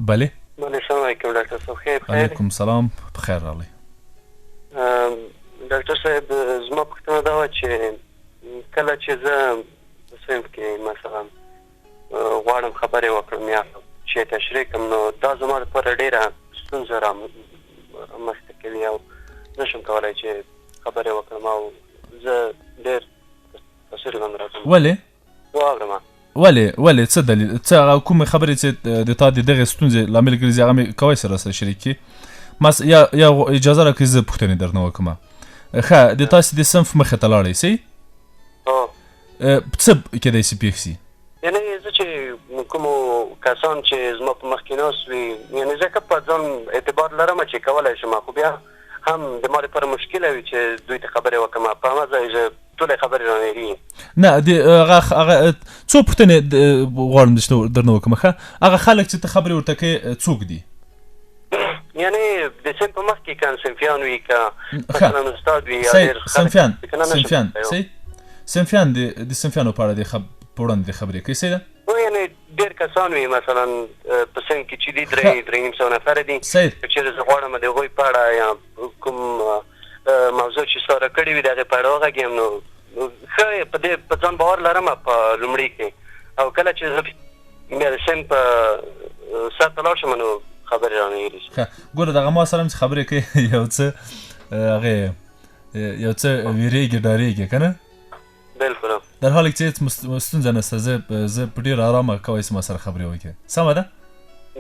بله السلام علیکم ډاکټر صاحب خیر علیکم السلام بخیر راغلی ډاکټر صاحب زما پوښتنه دا وه چې کله چې زه صنف کې مثلا غواړم خبرې وکړم یا چې تشریح کړم نو دا زما لپاره ډېره ستونزه رامنځته کوي او نه شم کولی چې خبرې وکړم او زه ډېر تاثیر باندې راځم. ولې واورم ولې څه دلیل څه هغه کومې خبرې چې د تا د دغې ستونزې لامل ګرځي هغه مې کوی سره شریک کړي یا اجازه راکړئ زه پوښتنې درنه وکړم. ښه د تاسې د صنف مخې ته لاړئ صحیح څه کیدای شي پېښ شي یعنې زه چې کومو کسان چې زما په مخ کې ناست وي یعنې زه که په ځان اعتبار لرم چې کولی شم خو بیا هم د ما لپاره مشکله وي چې دوی ته خبرې وکړم په همه ځای زه ټولې خبرې رانهیري نه هغه څو پوښتنې غواړم درنه وکړم ښه هغه خلک چې ته خبرې ورته کوې څوک دي یعنې د صنف په مخ کې که صنفیان وي که مثلا استاد وي یا ډېر صنفیان صنفیان د صنفیانو په اړه په وړاندې د خبرې کوي صحیح ده یعنې ډېر کسان وي مثلا په صنف کې چې دي 3.5 نفره دي که چېرې زه غواړم د هغوی په اړه یا کوم موضوع چې ساره کړې وي د هغې په اړه وغږېږم نو ښه په ځان باور لرم په لومړي کې او کله چې زه بیا د صنف په سر ته لاړ شم نو خبرې رانه هېرې شي. ګوره دغه ما سره هم چې خبرې کوي یو څه هغې یو څه ویرېږي ډارېږي که نه بلکل در حالی چې هېڅ ستونزه نشته زه په ډېر ارامه کوی شم ما سره خبرې وکړې سمه ده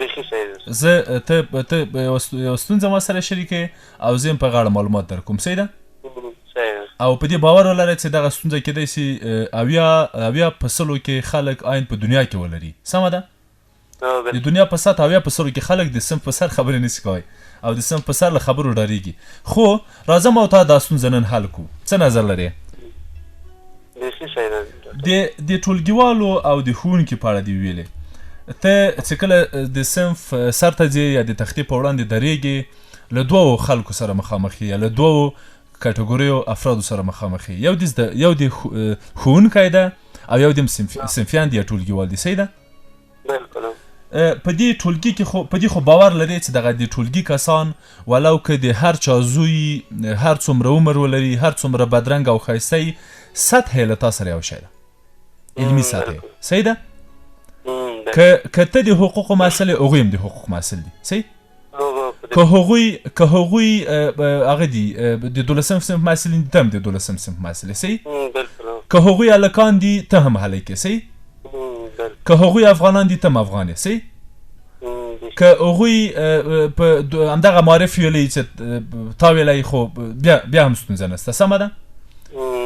بیخي صحیح ده زه ته یو ستونزه ما سره شریکوې او زه هم په غاړه معلومات در کوم صحیح ده او په دې باور ولرئ چې دغه ستونزه کیدای شي اویا په سلو کې خلک عین په دنیا کې ولري سمه ده د دنیا په سطح اویا په سلو کې خلک د صنف په سر خبرې نشي کوی او د صنف په سر له خبرو ډارېږي خو راځم او تا دا ستونزه نن حل کړو څه نظر لرې د ټولګیوالو او د ښوونکي په اړه دې وویلې ته چې کله د صنف سر ته ځې یا د تختې په وړاندې درېږې له دوو خلکو سره مخامخ یې یا له دوو کټګوریو افرادو سره مخامخ یې یو د ښوونکی ده او یو د صنفیان دي یا ټولګیوال دي صحیح ده په دې ټولګي کې په دې خو باور لري چې دغه د ټولګي کسان ولو که د هر چا زوی هر څومره عمر ولري هر څومره بدرنګ او ښایسته یي سطح یې له تا سره یو شی ده علمي سطح صحیح ده که ته د حقوقو محصل هغوی هم د حقوق محصل دي صحیح که هغوی هغه دي د 12 صنف محصلین ته هم د 12 صنف محصل صحیح که هغوی هلکان دي ته هم هلک یې صحیح که هغوی افغانان دي ته هم افغان یې صحیح که هغوی په همدغه معرف ویلی چې تا ویلی خو بیا هم ستونزه نشته سمه ده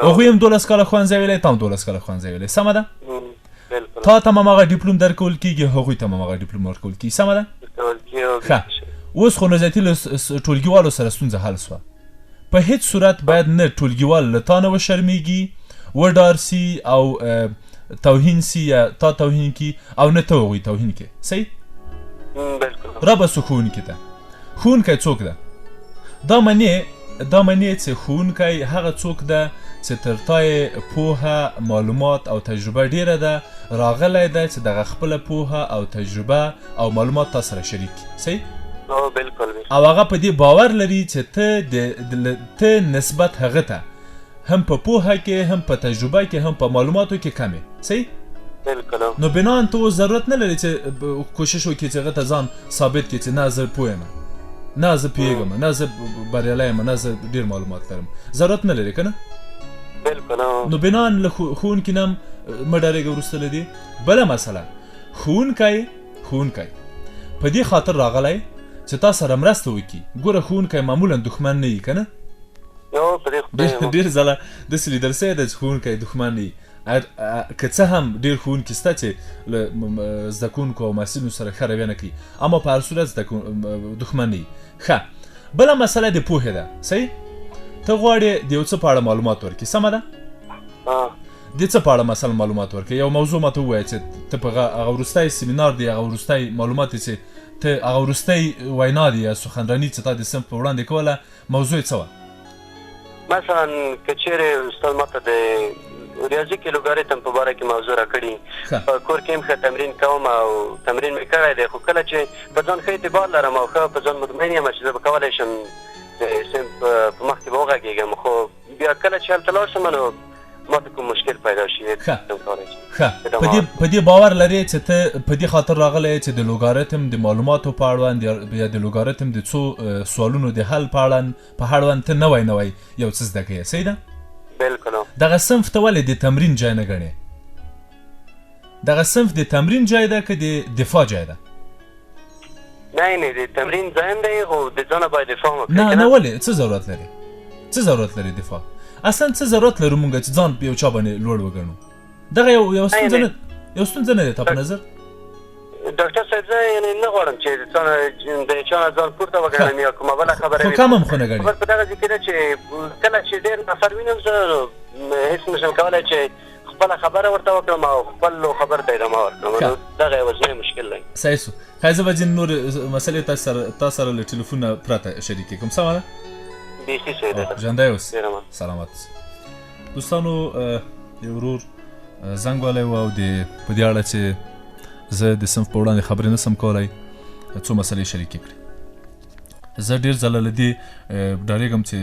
هغوی هم 12 کاله ښوونځی ویلی تا هم 12 کاله ښوونځی ویلی سمه ده تا ته هم هماغه ډیپلوم درکول کېږي هغوی ته هم هماغه ډیپلوم ورکول کېږي سمه ده ښه اوس خو نظرتي له ټولګیوالو سره ستونزه حل سوه په هیڅ صورت باید نه ټولګیوال له تا نه وشرمېږي وډار سي او توهین سي یا تا توهین کړي او نه ته هغوی توهین کړي صحیح رابسو ښوونکي ته ښوونکی څوک ده دا منې چې ښوونکی هغه څوک ده چې تر تا یې پوهه معلومات او تجربه ډیره ده راغلی ده چې دغه خپله پوهه او تجربه او معلومات تا سره شریک کړي صحیح او هغه په دې باور لري چې ته نسبت هغه ته هم په پوهه کې هم په تجربه کې هم په معلوماتو کې کم یې صحیح نو بنان ته اوس ضرورت نه لري چې کوشش وکړي چې هغه ته ځان ثابت کړي چې نه زه پوه یم نه زه پوهېږم نه زه بریالی یم نه زه ډېر معلومات لرم ضرورت نه لري که نه نو بنان له ښوونکي نه هم مه ډارېږه وروسته له دې بله مسله ښوونکی په دې خاطر راغلی چې تا سره مرسته وکړي ګوره ښوونکی معمولا دښمن نه وي که نه ډېر ځله داسې لیدل سوی ده چې ښوونکی دښمن نه وي که څه هم ډېر ښوونکي شته چې له زده کوونکو او محصلینو سره ښه رویه نه کوي اما په هر صورت دښمن نه وي ښه بله مسله د پوهې ده صحیح ته غواړې د یو څه په اړه معلومات ورکړي سمه ده د څه په اړه مثلا معلومات ورکړي یو موضوع ماته ووایه چې ته په هغه وروستی سیمینار دی هغه وروستی معلومات چې ته هغه وروستی وینا دی یا سخنراني چې تا د صنف په وړاندې کوله موضوع یې څه وه مثلا که چیرې استاد ماته د ریاضي کې لوګاریتم په باره کې موضوع راکړي په کور کې هم ښه تمرین کوم او تمرین مې کړی دی خو کله چې په ځان ښه اعتبار لرم او ښه په ځان مطمئن یم چې زه به کولی شم صنف په مخ کې به وغږېږم خو بیا کله چې هلته لاړ شم نو ما ته کوم مشکل پیدا شي ښه په دې باور لرې چې ته په دې خاطر راغلی چې د لوګاریتم د معلوماتو په اړوند یا د لوګاریتم د څو سوالونو د حل په اړوند ته نوی یو څه زده کوې صحیح ده بالکل دغه صنف ته ولې د تمرین ځای نه ګڼې دغه صنف د تمرین ځای ده که د دفاع ځای ده نه د تمرین ځای هم دی خو د ځانه باید دفاع وکړې نه ولې څه ضرورت لري دفاع اصلا څه ضرورت لرو مونږ چې ځان په یو چا باندې لوړ وګڼو دغه یو ستونزه نه ده تا په نظر ډاکټر صاحب زه یعنې نه غواړم چې د چا نه ځان پورته وګڼم یا کومه بله خبره خو کم هم خو نه ګڼې خبر په دغه ځای کې ده چې کله چې ډېر نفر وینم زه هېڅ نشم کولی چې خپله خبره ورته وکړم او خپلو خبرو ته ادامه ورکړم دغه یوازینی مشکل دی صحیح سو ښایي زه به ځینې نورې مسلې تا سره له ټلیفون نه پرته شریکې کړم سمه ده بیخي صحیح ده ژوندی اوس سلامت دوستانو یو ورور زنګ والی و او په دې اړه چې زه د صنف په وړاندې خبرې نسم کولی څو مسلې شریکې کړي زه ډېر ځله له دې ډارېږم چې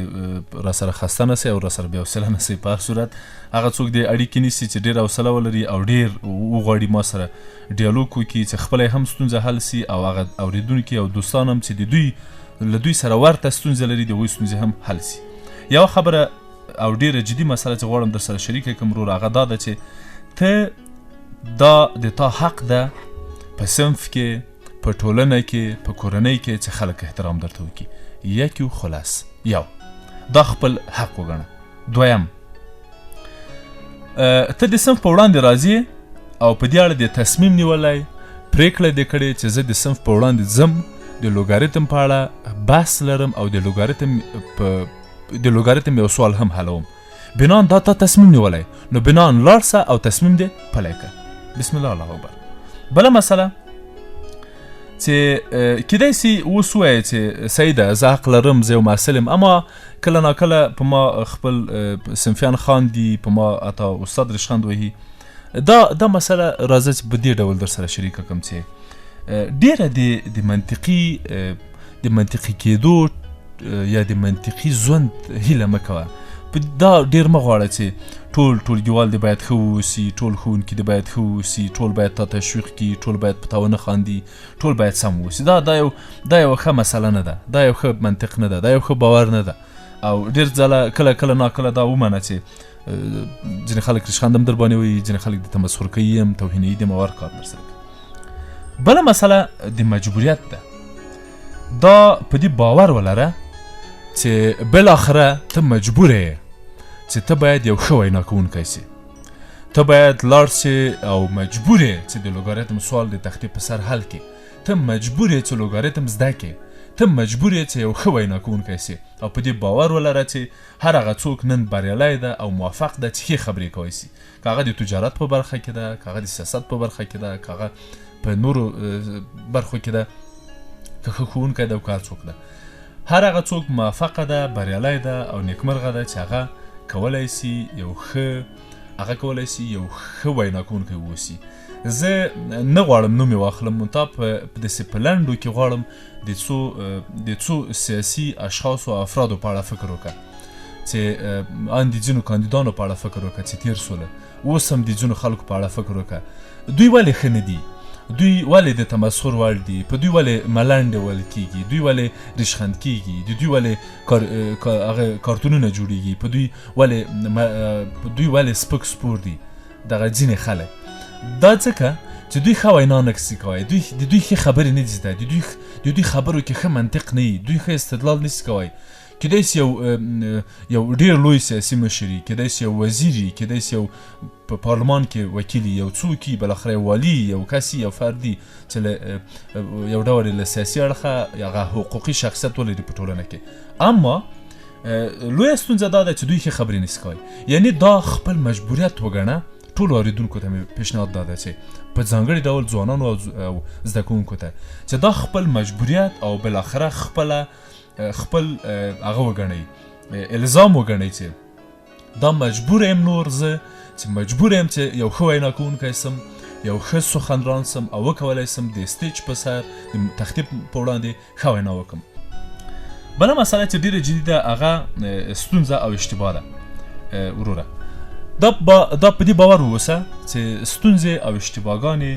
راسره خسته نه سي او راسره بې حوصله نه سي په هر صورت هغه څوک دې اړیکې نیسي چې ډېر حوصله ولري او ډېر وغواړي ما سره ډیالوګ وکړي چې خپله هم ستونزه حل سي او هغه اورېدونکي او دوستان هم چې له دوی سره ورته ستونزه لري د هغوی ستونزې هم حل سي یوه خبره او ډېره جدي مسله چې غواړم در سره شریکه کړم ورور هغه دا ده چې ته دا د تا حق ده په صنف کې په ټولنه کې په کورنۍ کې چې خلک احترام درته وکړي یک یو خلاص یو دا خپل حق وګڼه دویم ته د صنف په وړاندې راځې او په دې اړه د تصمیم نیولی پرېکړه دې کړې چې زه د صنف په وړاندې ځم د لوګاریتم په اړه بحث لرم او د لوګاریتم یو سوال هم حلوم بنان دا تا تصمیم نیولی نو بنان لاړ سه او تصمیم دې پلی کړه بسم الله الله اکبر بله مسله چې کیدای سي اوس ووایې چې صحیح ده زه حق لرم زه یو محصل یم اما کله ناکله په ما خپل صنفیان خاندي په ما حتی استاد ریشخند وهي دا مسله راځه چې په دې ډول در سره شریکه کړم چې ډېره د منطقي کېدو یا د منطقي ژوند هیله مه کوه دا ډېر مه غواړه چې ټولګیوال دې باید ښه واوسي ټول ښوونکي دې باید ښه واوسي ټول باید تا تشویق کړي ټول باید په تا ونه خاندي ټول باید سم واوسي دا یوه ښه مسله نه ده دا یو ښه منطق نه ده دا یو ښه باور نه ده او ډېر ځله کله ناکله دا ومنه چې ځینې خلک ریشخند هم در باندې وایي ځینې خلک د تمسخر کوي هم توهینوي دي موار کار در سره کوي بله مسله د مجبوریت ده دا په دې باور ولره چې بالاخره ته مجبور یې چې ته باید یو ښه وینا کوونکی سي ته باید لاړ سې او مجبور یې چې د لوګاریتم سوال د تختې په سر حل کړي ته مجبور یې چې لوګاریتم زده کړې ته مجبور یې چې یو ښه وینا کوونکی سي او په دې باور ولره چې هر هغه څوک نن بریالی ده او موفق ده چې ښې خبرې کوی سي که هغه د تجارت په برخه کې ده که هغه د سیاست په برخه کې ده که هغه په نورو برخو کې ده که ښه ښوونکی ده او که هر څوک ده هر هغه څوک موفقه ده بریالی ده او نیکمرغه ده چې هغه کولی سي یو ښه وینا کوونکی واوسي زه نه غواړم نوم یې واخلم منتها داسې په لنډو کې غواړم د څو سیاسي اشخاصو او افرادو په اړه فکر وکړه چې ان د ځینو کاندیدانو په اړه فکر وکړه چې تېر سوله اوس هم د ځینو خلکو په اړه فکر وکړه دوی ولې ښه نه دي دوی ولې د تمسخر وړ دي په دوی ولې ملنډې ویل کېږي دوی ولې ریشخند کېږي د دوی ولې کارتونونه جوړېږي په دوی ولې سپک سپور دي دغه ځینې خلک دا ځکه چې دوی ښه وینا نه سي کوی د دوی ښې خبرې نه دي زده د دوی خبرو کې ښه منطق نه وي دوی ښه استدلال نه سي کوی کیدای سي یو ډېر لوی سیاسي مشر وي کیدای سي یو وزیر وي کیدای سي یو په پارلمان کې وکیل یو څوک وي بالاخره یو والي یو کس یو فرد چې یو ډول له سیاسي اړخه هغه حقوقي شخصیت ولري په ټولنه کې اما لویه ستونزه دا ده چې دوی ښې خبرې نه سي کوی یعنې دا خپل مجبوریت وګڼه ټولو اورېدونکو ته مې پیشنهاد دا ده چې په ځانګړي ډول ځوانانو او زده کوونکو ته چې دا خپل مجبوریت او بالاخره خپل هغه وګڼئ الزام وګڼئ چې دا مجبور یم نور زه چې مجبور یم چې یو ښه وینا کوونکی سم، یو ښه سخنران سم او وکولی سم د سټیج په سر د تختې په وړاندې ښه وینا وکړم. بله مسله چې ډېره جدي ده هغه ستونزه او اشتباه ده. وروره دا په دې باور واوسه چې ستونزې او اشتباهګانې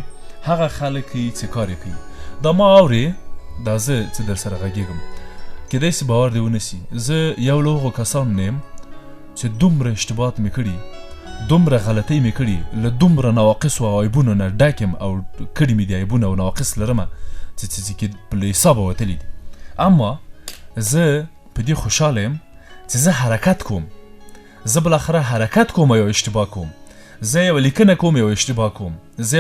هغه خلک کوي چې کار یې کوي. دا ما اورې، دا زه چې در سره غږېږم کیدای سي باور دې ونسي، زه یو له هغو کسانو نه یم چې دومره اشتباهات مې کړي، دومره غلطۍ مې کړي، له دومره نواقصو او عیبونو نه ډک یم او کړي مې دي عیبونه او نواقص لرمه چې له حسابه وتلي دي. اما زه په دې خوشحاله یم چې زه حرکت کوم، زه بالاخره حرکت کوم یو اشتباه کوم، زه یو لیکنه کوم یو اشتباه کوم، زه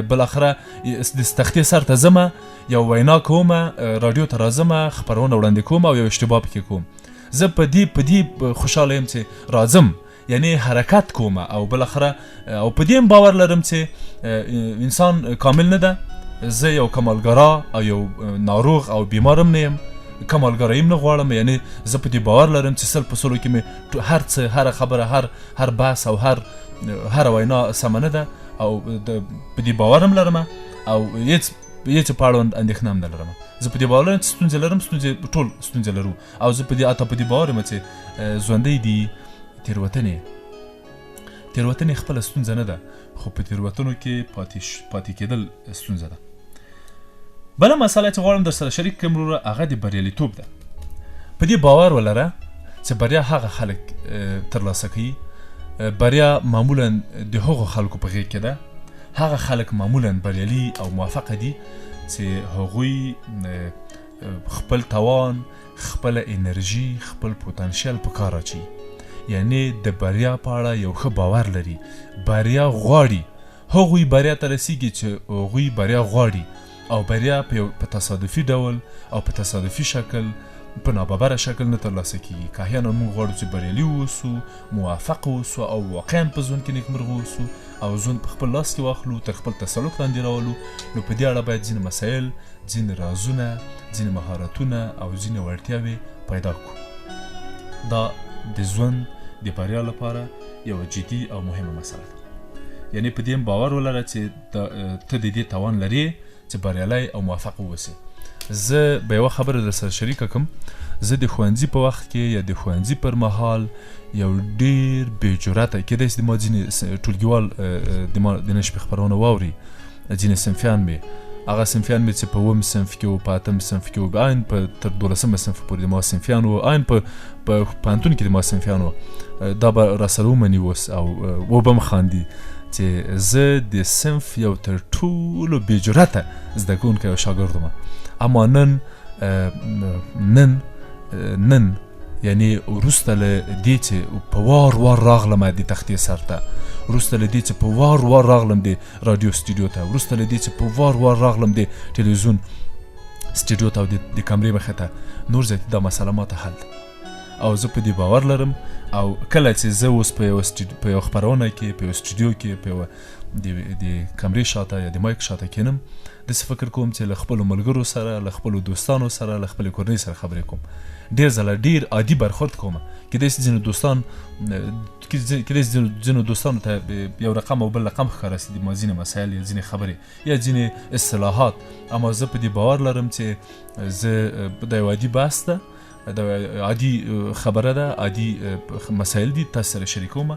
بالاخره د تختې سر ته ځمه یو وینا کوم، رادیو ته راځم، خپرونه وړاندې کوم او یو اشتباه پکې کوم. زه په دې خوشحاله یم چې راځم، یعنی حرکت کوم او بالاخره او په دې باور لرم چې انسان کامل نه ده. زه یو کمالګرا او یو ناروغ او بیمارم نه یم، کمالګرایي نه غواړم. یعنی زه په دې باور لرم چې 100% کې مې هر څه، هر خبره، هر بحث او هر وینا سمه نه ده او په دې باور هم لرم او هیڅ په اړوند اندېښنه هم نه لرم. زه په دې باور لرم چې ستونزې لرم، ټول ستونزې لرو او زه په دې باور یم چې ژوندی دي تېروتنې خپله ستونزه نه ده، خو په تېروتنو کې پاتې کېدل ستونزه ده. بله مسله چې غواړم در سره شریک کړم وروره هغه د بریالیتوب ده. په دې باور ولره چې بریا هغه خلک ترلاسه کوي، بریا معمولا د هغو خلکو په غېږ کې ده. هغه خلک معمولا بریالي او موفقه دي چې هغوی خپل توان، خپله انرژي، خپل پوتنشیل په کار اچوي. یعنی د بریا په اړه یو ښه باور لري، بریا غواړي، هغوی بریا ته رسیږي چې هغوی بریا غواړي او بریا په تصادفي ډول او په تصادفي شکل، په ناببره شکل نه ترلاسه کیږي. که احیانا موږ غواړو چې بریالي واوسو، موفق واوسو او واقعا په ژوند کې نیکمرغه واوسو او ژوند په خپل لاس کې واخلو، تر خپل تسلط لاندې راولو، نو په دې اړه باید ځینې مسایل، ځینې رازونه، ځینې مهارتونه او ځینې وړتیاوې پیدا کړو. دا د ژوند د بریا لپاره یوه جدي او مهمه مسله ده. یعنی په دې باور ولره چې ته د دې توان لرې چې بریالی او موفق واوسې. زه به یوه خبره در سره شریکه کړم. زه د ښوونځي په وخت کې یا د ښوونځي پر مهال یو ډېر بې جرأته، کیدای شي د ما ځینې ټولګیوال د نن شپې خپرونه واوري، ځینې صنفیان مې، هغه صنفیان مې چې په 9 صنف کې و، په 8 صنف کې و، عین تر 12 صنف پورې د ما صنفیان و، عین په پوهنتون کې د ما صنفیان و. دا به راسره ومني اوس او وبه م خاندي چې زه د صنف یو تر ټولو بې جرأته زده کوونکی او شاګرد وم. اما نن یعنی وروسته له دې چې په وار راغلم د تختې سر ته، وروسته له دې چې په وار راغلم د رادیو سټوډیو ته، وروسته له دې چې په وار راغلم د تلویزیون سټوډیو ته او د کمرې مخې ته، نور زیاتې دا مسله ماته حل ده او زه په دې باور لرم. او کله چې زه اوس په یو خپرونه کې، په یو سټوډیو کې، په یو د کمرې شاته یا د مایک شاته کینم، داسې فکر کوم چې له خپلو ملګرو سره، له خپلو دوستانو سره، له خپلې کورنۍ سره خبرې کوم. ډېر ځله ډېر عادي برخورد کوم. کیدای شي ځینو دوستانو ته یو رقم او بل رقم ښکاره سي، د ما ځینې مسایل یا ځینې خبرې یا ځینې اصطلاحات. اما زه په دې باور لرم چې زه دا یو عادي بحث ده، دا عادي خبره ده، عادي مسایل دي، تاسو سره شریکوم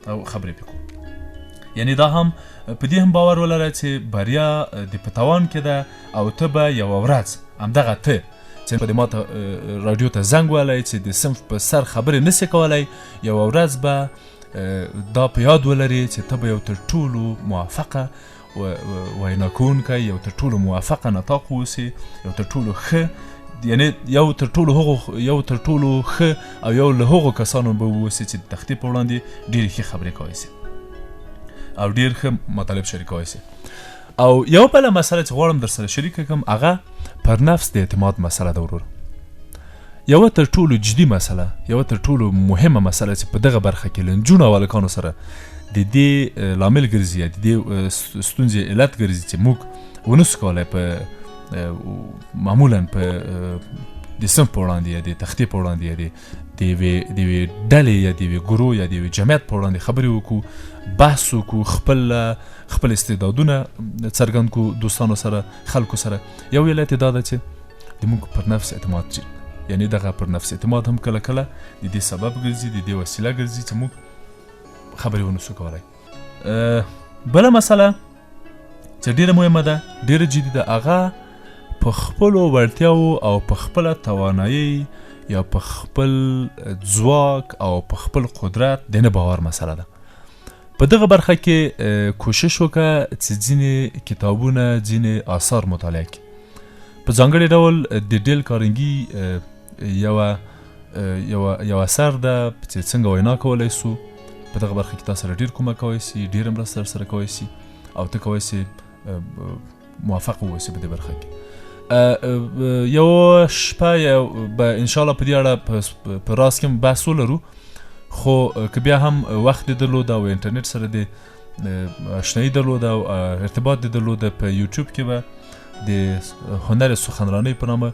او خبرې پکې کوم. یعنی دا هم په دې هم باور ولره چې بریا د په توان کې ده او ته به یوه ورځ همدغه ته چې په دې ماته رادیو ته زنګ وهلی چې د صنف په سر خبرې نسې کولی، یوه ورځ به دا په یاد ولرې چې ته به یو تر ټولو موفقه وینا کوونکی، یو تر ټولو موفقه نطاق واوسې، یو تر ټولو ښه، یعنی یو تر ټولو ښه او یو له هغو کسانو به واوسې چې د تختې په وړاندې ډېرې ښې خبرې کولی سي او ډېر ښه مطالب شریکولی سي. او یو بله مسله چې غواړم در سره شریکه کړم هغه پر نفس د اعتماد مسله ده. ورور یوه تر ټولو جدي مسله، یوه تر ټولو مهمه مسله چې په دغه برخه کې له نجونو او هلکانو سره د دې لامل ګرځي یا د دې ستونزې علت ګرځي چې موږ ونسو کولی په معمولا په د صنف په وړاندې یا د تختې په وړاندې یا د یوې ډلې یا د یوې ګروه یا د یوې جمعیت په وړاندې خبرې وکړو، بحث وکړو، خپل استعدادونه څرګند کړو دوستانو سره، خلکو سره. یو علت یې دا ده چې د موږ پر نفس اعتماد چې یعنې دغه پر نفس اعتماد هم کله کله د دې سبب ګرځي، د دې وسیله ګرځي چې موږ خبرې ونسو کولی. بله مسله چې ډېره مهمه ده، ډېره جدي ده، هغه په خپلو وړتیاو او په خپله توانایي یا په خپل ځواک او په خپل قدرت د نه باور مسله ده. په دغه برخه کې کوشش وکړه چې ځینې کتابونه، ځینې آثار مطالعه کړي. په ځانګړي ډول د ډیل کارنګي یو اثر ده چې څنګه وینا کولی سو. په دغه برخه کې تاسو سره ډېر کومک کولی سي، ډېره مرسته سره کولی سي او ته کولی سي موفق واوسې په دې برخه کې. یو شپه به انشاءالله په دې اړه په راز کې بحث ولرو، خو که بیا هم وخت دې درلوده او انټرنټ سره دې اشنایي درلوده او ارتباط دې درلوده، په یوټیوب کې به د هنر سخنرانۍ په نامه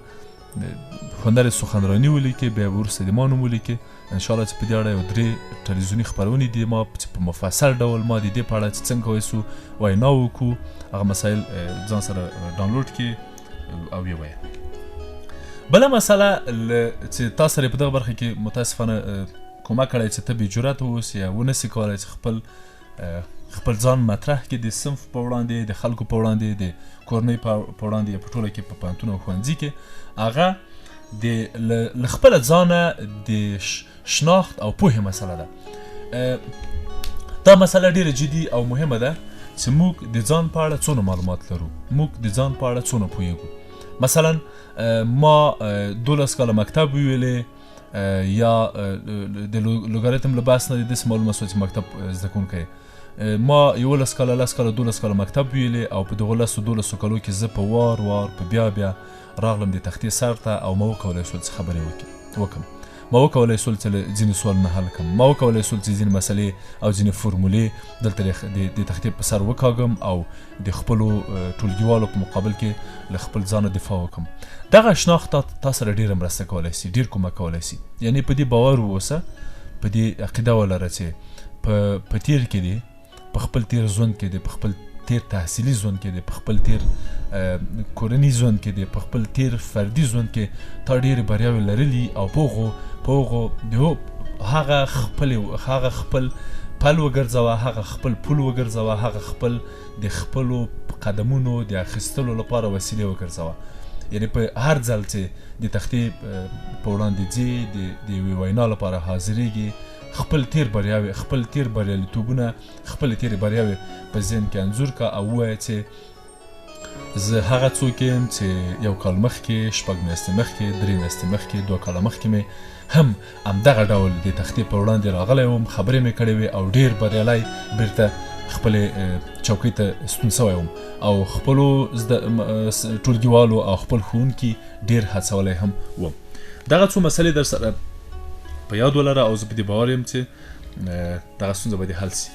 هنر سخنراني ولیکې، بیا وروسته د ما نوم ولیکې. انشاءالله چې په دې اړه یو 3 تلویزیوني خپرونې دي ما چې په مفصل ډول ما د دې په اړه چې څنګه کولی سو وینا وکړو، هغه مسایل ځان سره ډاونلوډ کړي او یې وایه. بله مسله چې تاسو سره په دغه برخه کې متاسفانه کومک کړی چې ته بې جرأته واوسې یا ونسې کولی چې خپل ځان مطرح کړي د صنف په وړاندې، د خلکو په وړاندې، د کورنۍ په وړاندې یا په ټوله کې په پوهنتون او ښوونځي کې، هغه له خپله ځانه د شناخت او پوهې مسله ده. دا مسله ډېره جدي او مهمه ده چې موږ د ځان په اړه څونه معلومات لرو، موږ د ځان په اړه څونه پوهېږو. مثلا ما 12 کاله مکتب ویلې یا د لوګاریتم له بحث نه داسې معلومه شوه چې مکتب زده کوونکی، ما 11 کاله 10 کاله 12 کاله مکتب ویلې او په دغو 10-12 کالو کې زه په وار په بیا راغلم د تختې سر ته او ما وکولی شول چې خبرې وکړم، ما وکولی شول چې ځینې سوالونه حل کړم، ما وکولی شول چې ځینې مسلې او ځینې فورمولې دلته د تختې په سر وکاږم او د خپلو ټولګیوالو په مقابل کې له خپل ځانه دفاع وکړم. دغه شناخت تا سره ډېره مرسته کولی سي، ډېر کومک کولی سي. یعنې په دې باور واوسه، په دې عقیده ولره چې په تیر کې دی، په خپل تیر ژوند کې دی، په خپل تیر تحصیلي ژوند کې دی، په خپل تیر کورني ژوند کې دی، په خپل تیر فردي ژوند کې تا ډېرې بریاوې لرلي او په هغو هغه خپل پل وګرځوه، هغه خپل پول وګرځوه، هغه خپل د خپلو قدمونو د اخیستلو لپاره وسیلې وګرځوه. یعنې په هر ځل چې د تختې په وړاندې ځې، د یوې وینا لپاره حاضرېږي، خپل تیر بریالیتوبونه، خپلې تیرې بریاوې په ذهن کې انځور کړه او ووایه چې زه هغه څوک یم چې 1 کال مخکې، 6 میاشتې مخکې، 3 میاشتې مخکې، 2 کاله مخکې مې هم همدغه ډول د تختې په وړاندې راغلی وم، خبرې مې کړې وې او ډېر بریالی بیرته خپلې چوکۍ ته ستون سوی وم او خپلو ټولګیوالو او خپل ښوونکي ډېر هڅولی هم وم. دغه څو مسلې در سره په یاد ولره او زه په دې باور یم چې دغه ستونزه به دې حل سي.